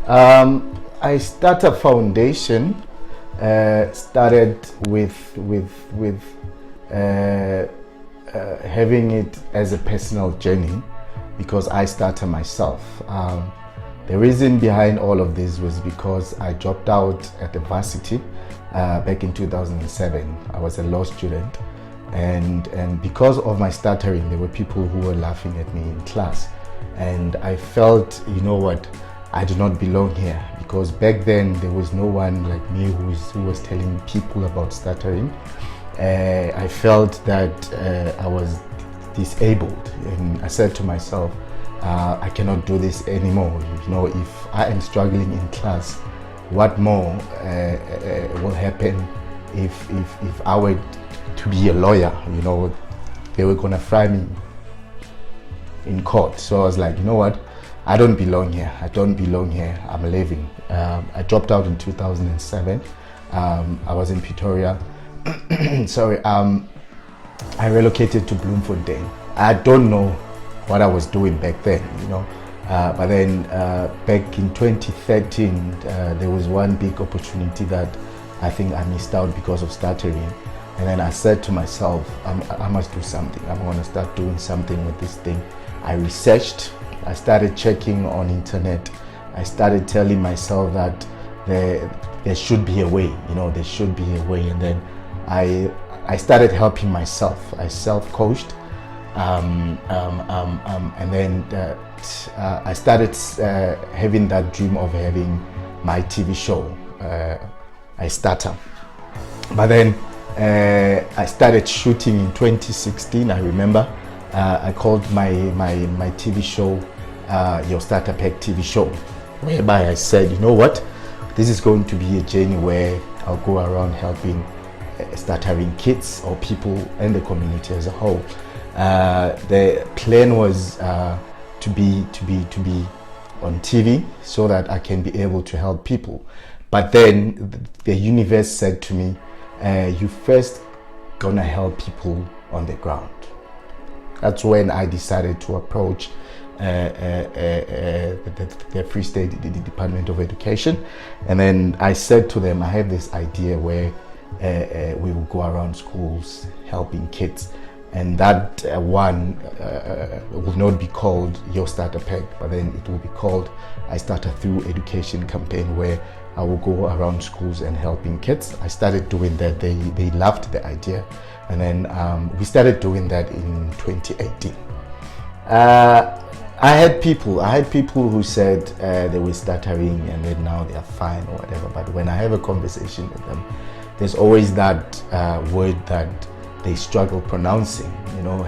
I Stutter Foundation started with having it as a personal journey because I stutter myself. The reason behind all of this was because I dropped out at the varsity back in 2007. I was a law student, and because of my stuttering, there were people who were laughing at me in class, and I felt, you know what, I do not belong here, because back then there was no one like me who was telling people about stuttering. I felt that I was disabled, and I said to myself, I cannot do this anymore. You know, if I am struggling in class, what more will happen if I were to be a lawyer? You know, they were gonna fry me in court. So I was like, you know what, I don't belong here. I don't belong here. I'm leaving. I dropped out in 2007. I was in Pretoria. Sorry. I relocated to Bloemfontein. I don't know what I was doing back then, you know. But then back in 2013, there was one big opportunity that I think I missed out because of stuttering. And then I said to myself, I must do something. I'm going to start doing something with this thing. I researched. I started checking on internet. I started telling myself that there should be a way, you know, there should be a way. And then I started helping myself. I self-coached, and then I started having that dream of having my TV show, I Stutter. But then I started shooting in 2016. I remember I called my TV show Your Starter Pack TV show, whereby I said, you know what, this is going to be a journey where I'll go around helping stuttering kids or people in the community as a whole. The plan was to be on TV so that I can be able to help people. But then the universe said to me, you first gonna help people on the ground. That's when I decided to approach the Free State Department of Education, and then I said to them, I have this idea where we will go around schools helping kids, and that one will not be called Your Starter Pack, but then it will be called I Stutter Through Education campaign, where I will go around schools and helping kids. I started doing that. They loved the idea, and then we started doing that in 2018. I had people who said they were stuttering and then now they are fine or whatever. But when I have a conversation with them, there's always that word that they struggle pronouncing. You know,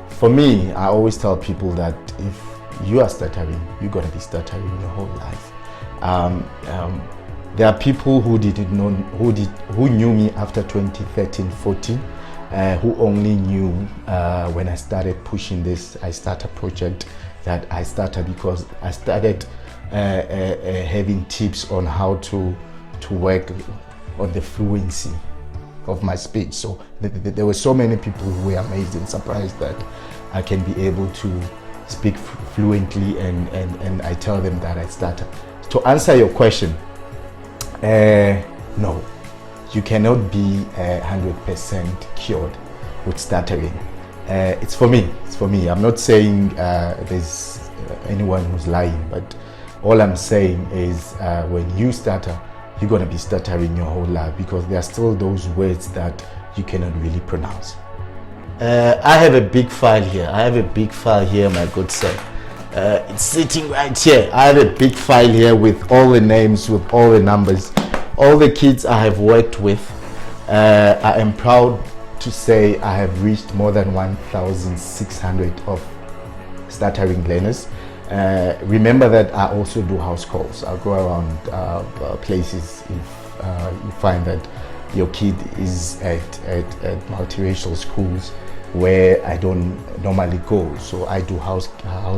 for me, I always tell people that if you are stuttering, you're gonna be stuttering your whole life. There are people who didn't know, who knew me after 2013-14, who only knew when I started pushing this I Stutter project that I stutter, because I started having tips on how to work on the fluency of my speech. So there were so many people who were amazed and surprised that I can be able to speak fluently, and I tell them that I stutter. To answer your question, no, you cannot be 100% cured with stuttering. It's for me. I'm not saying there's anyone who's lying, but all I'm saying is when you stutter, you're gonna be stuttering your whole life, because there are still those words that you cannot really pronounce. I have a big file here. My good sir. It's sitting right here. I have a big file here with all the names, with all the numbers, all the kids I have worked with. I am proud to say I have reached more than 1,600 of stuttering learners. Remember that I also do house calls. I'll go around places if you find that your kid is at multiracial schools where I don't normally go, so I do house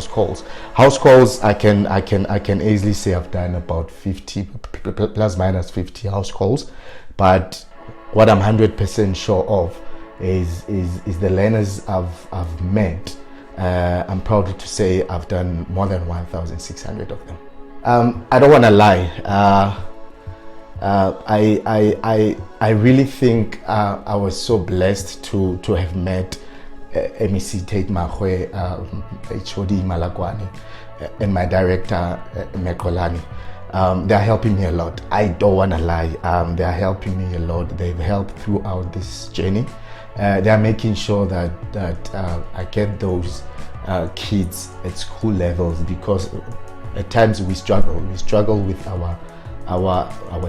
calls. House calls, I can easily say I've done about 50 plus minus 50 house calls, but what I'm 100% sure of is the learners I've met. I'm proud to say I've done more than 1,600 of them. I don't want to lie. I really think I was so blessed to have met MEC Tate Mahwe, HOD Malakwani, and my director Mekolani. They are helping me a lot. I don't want to lie. They are helping me a lot. They've helped throughout this journey. They are making sure that I get those kids at school levels, because at times we struggle. We struggle with our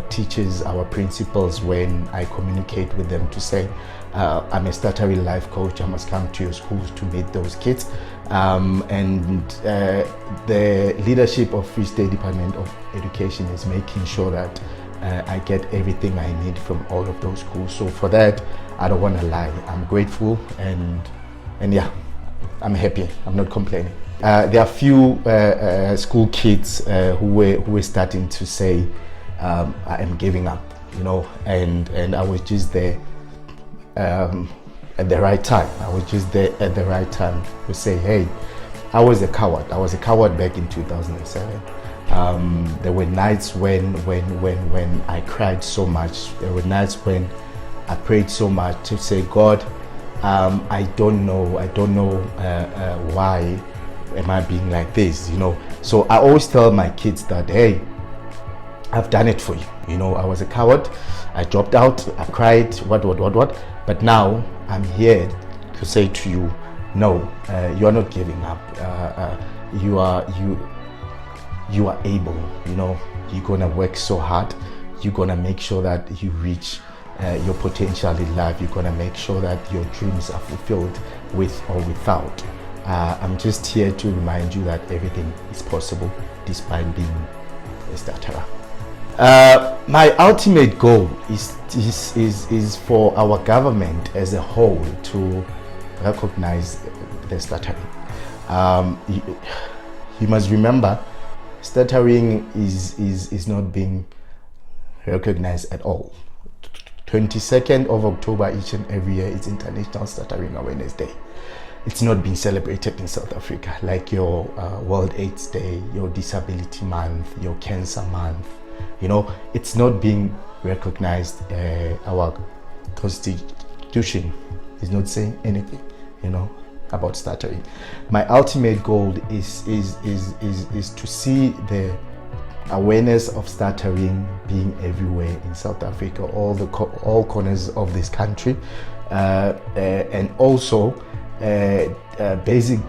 teachers, our principals, when I communicate with them to say, I'm a stuttering life coach, I must come to your schools to meet those kids. The leadership of Free State Department of Education is making sure that I get everything I need from all of those schools. So for that, I don't want to lie. I'm grateful, and yeah, I'm happy. I'm not complaining. There are few school kids who were starting to say, I am giving up, you know, and I was just there at the right time. I was just there at the right time to say, hey, I was a coward. I was a coward back in 2007. There were nights when I cried so much. There were nights when I prayed so much to say, God, I don't know why am I being like this, you know. So I always tell my kids that, hey, I've done it for you. You know, I was a coward. I dropped out. I cried. What? But now I'm here to say to you, no, you are not giving up. You are able. You know, you're gonna work so hard. You're gonna make sure that you reach your potential in life. You're gonna make sure that your dreams are fulfilled, with or without. I'm just here to remind you that everything is possible despite being a stutterer. My ultimate goal is for our government as a whole to recognize the stuttering. You must remember, stuttering is not being recognized at all. 22nd of October each and every year is International Stuttering Awareness Day. It's not being celebrated in South Africa like your World AIDS Day, your Disability Month, your Cancer Month. You know, it's not being recognized. Our constitution is not saying anything, you know, about stuttering. My ultimate goal is to see the awareness of stuttering being everywhere in South Africa, all corners of this country, and also basic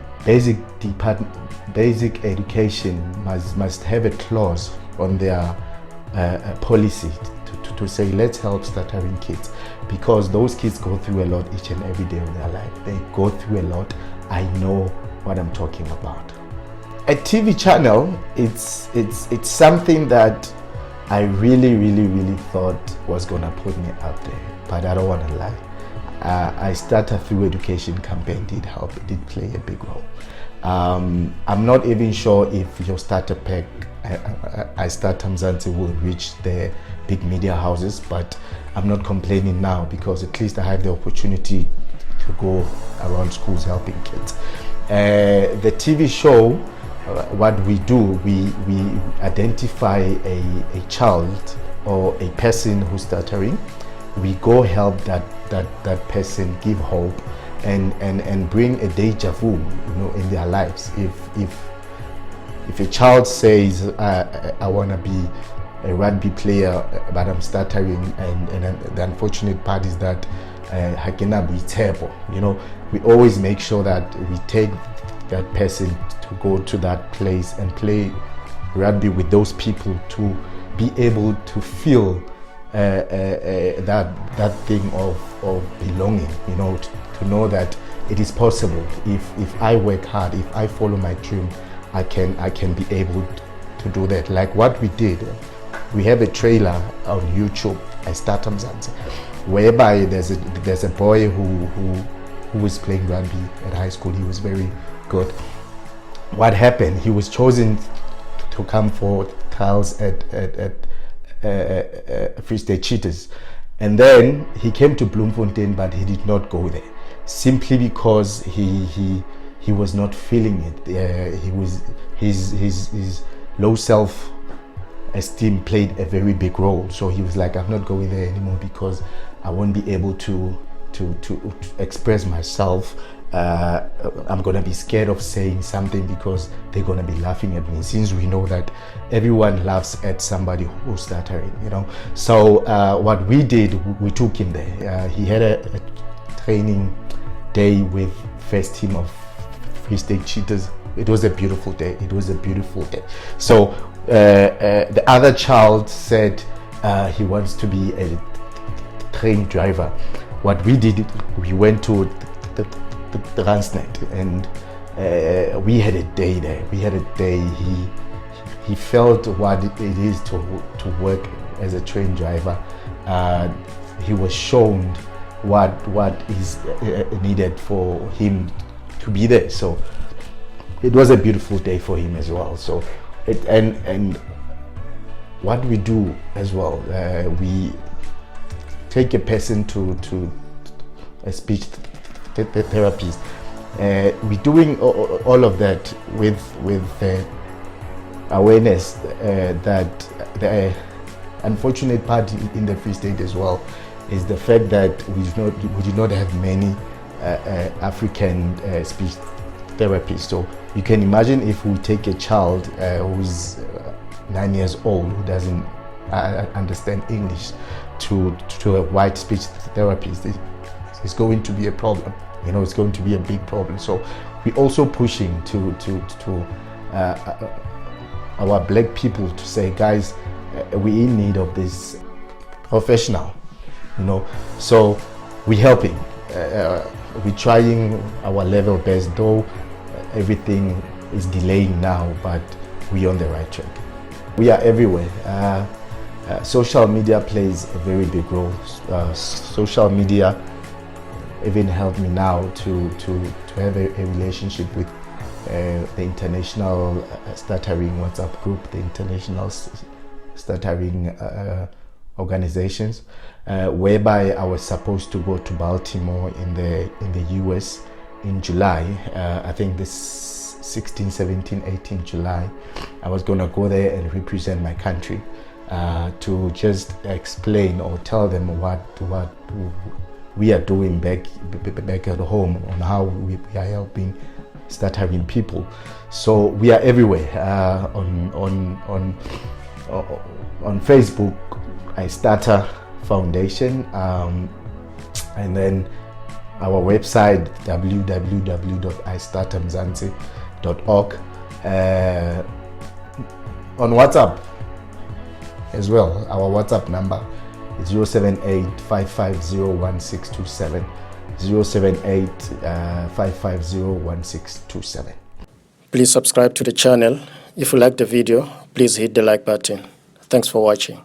education must have a clause on their policy to say, let's help stuttering kids, because those kids go through a lot each and every day of their life. They go through a lot. I know what I'm talking about. A TV channel, it's something that I really thought was gonna put me up there, but I don't want to lie. I Stutter Through Education campaign did help. It did play a big role. I'm not even sure if your starter pack, I Stutter Mzansi, will reach the big media houses, but I'm not complaining now, because at least I have the opportunity to go around schools helping kids. The TV show, what we do, we identify a child or a person who's stuttering. We go help that person, give hope, and bring a deja vu, you know, in their lives. If a child says, I want to be a rugby player, but I'm stuttering, and the unfortunate part is that hakena buitebo, you know, we always make sure that we take that person to go to that place and play rugby with those people, to be able to feel that thing of belonging, you know, to know that it is possible. If I work hard, if I follow my dream, I can be able to do that. Like what we did, we have a trailer on YouTube, I Stutter Mzansi, whereby there's a boy who was playing rugby at high school. He was very good. What happened? He was chosen to come for trials at Free State Cheetahs, and then he came to Bloemfontein, but he did not go there simply because he was not feeling it. He was his low self esteem played a very big role. So he was like, I'm not going there anymore because I won't be able to express myself. I'm gonna be scared of saying something because they're gonna be laughing at me, since we know that everyone laughs at somebody who's stuttering, you know. So what we did, we took him there. He had a training day with first team of Free State Cheetahs. It was a beautiful day. It was a beautiful day. So the other child said he wants to be a train driver. What we did, we went to the Transnet, and we had a day there. We had a day. He felt what it is to work as a train driver. He was shown what is needed for him to be there. So it was a beautiful day for him as well. So and what we do as well, we take a person to a speech therapist. We're doing all of that with awareness that the unfortunate part in the Free State as well is the fact that we do not have many African speech therapists. So you can imagine if we take a child who's 9 years old, who doesn't understand English, to a white speech therapist, it's going to be a problem. You know, it's going to be a big problem. So we're also pushing to our black people to say, guys, we're in need of this professional, you know. So we're helping. We're trying our level best, though everything is delaying now, but we're on the right track. We are everywhere. Social media plays a very big role. Social media even helped me now to have a relationship with the international stuttering WhatsApp group, the international stuttering organizations, whereby I was supposed to go to Baltimore in the US in July. I think this 16, 17, 18 July. I was gonna go there and represent my country to just explain or tell them what we are doing back at home, on how we are helping stuttering people. So we are everywhere. On Facebook, I Stutter Foundation, and then our website www.istuttermzansi.org. On WhatsApp as well, our WhatsApp number is 078-550-1627, 078-550-1627. Please subscribe to the channel. If you like the video, please hit the like button. Thanks for watching.